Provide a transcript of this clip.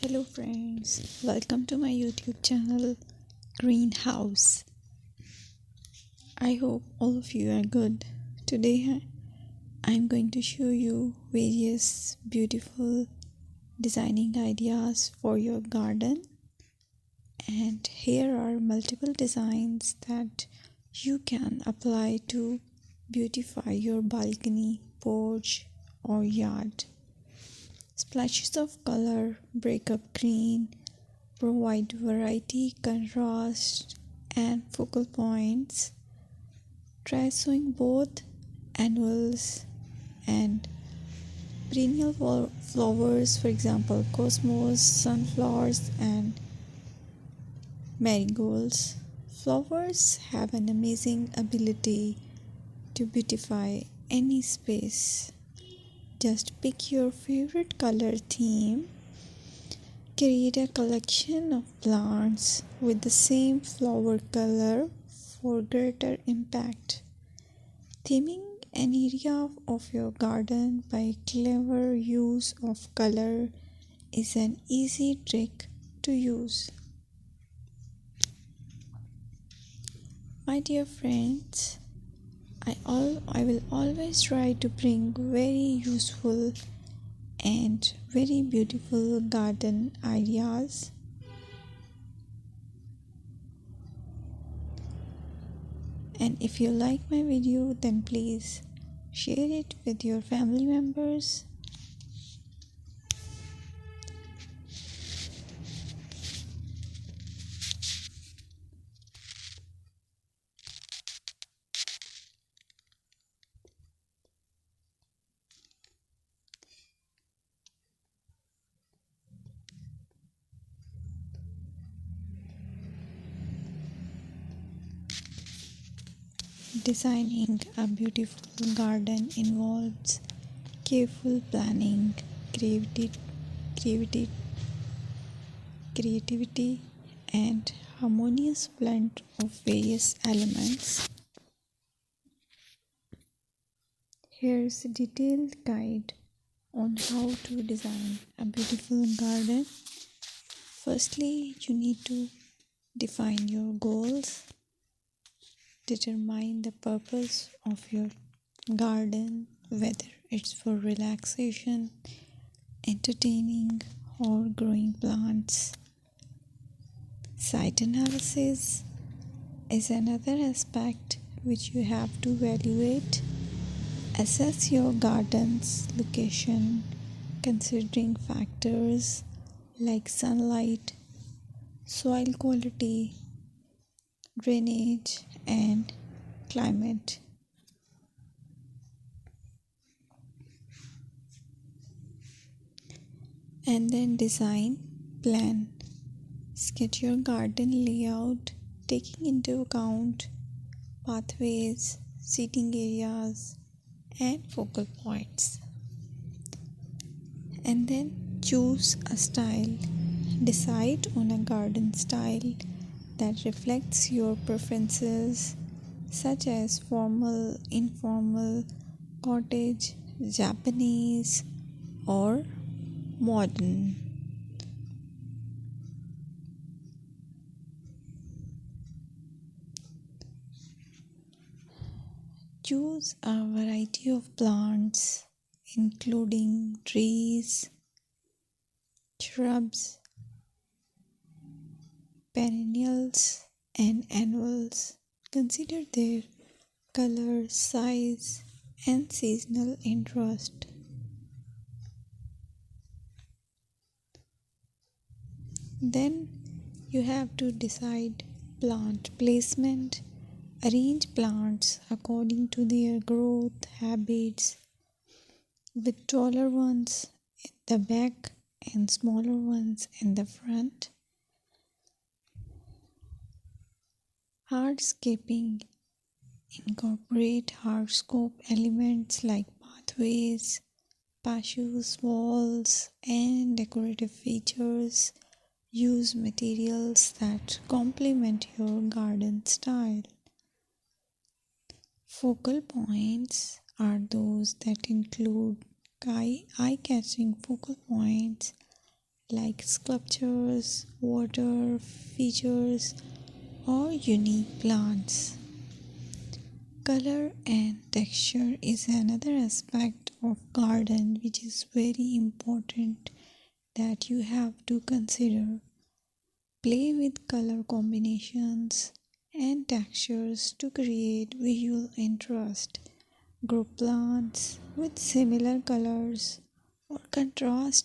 Hello friends, welcome to my YouTube channel Greenhouse. I hope all of you are good. Today I'm going to show you various beautiful designing ideas for your garden, and here are multiple designs that you can apply to beautify your balcony, porch or yard. Splashes of color break up green, provide variety, contrast, and focal points. Try sowing both annuals and perennial flowers, for example, cosmos, sunflowers, and marigolds. Flowers have an amazing ability to beautify any space. Just pick your favorite color theme. Create a collection of plants with the same flower color for greater impact. Theming an area of your garden by clever use of color is an easy trick to use. My dear friends, I will always try to bring very useful and very beautiful garden ideas. And if you like my video, then please share it with your family members. Designing a beautiful garden involves careful planning, creativity, creativity, and harmonious blend of various elements. Here's a detailed guide on how to design a beautiful garden. Firstly, you need to define your goals. Determine the purpose of your garden, whether it's for relaxation, entertaining, or growing plants. Site analysis is another aspect which you have to evaluate. Assess your garden's location, considering factors like sunlight, soil quality, drainage, and climate. And then design plan. Sketch your garden layout, taking into account pathways, seating areas, and focal points. And then choose a style. Decide on a garden style that reflects your preferences, such as formal, informal, cottage, Japanese, or modern. Choose a variety of plants, including trees, shrubs, perennials, and annuals. Consider their color, size, and seasonal interest. Then you have to decide plant placement. Arrange plants according to their growth habits, with taller ones in the back and smaller ones in the front. Hardscaping. Incorporate hardscape elements like pathways, patios, walls, and decorative features. Use materials that complement your garden style. Focal points are those that include eye-catching focal points like sculptures, water features, or unique plants. Color and texture is another aspect of garden which is very important that you have to consider. Play with color combinations and textures to create visual interest. Group plants with similar colors or contrast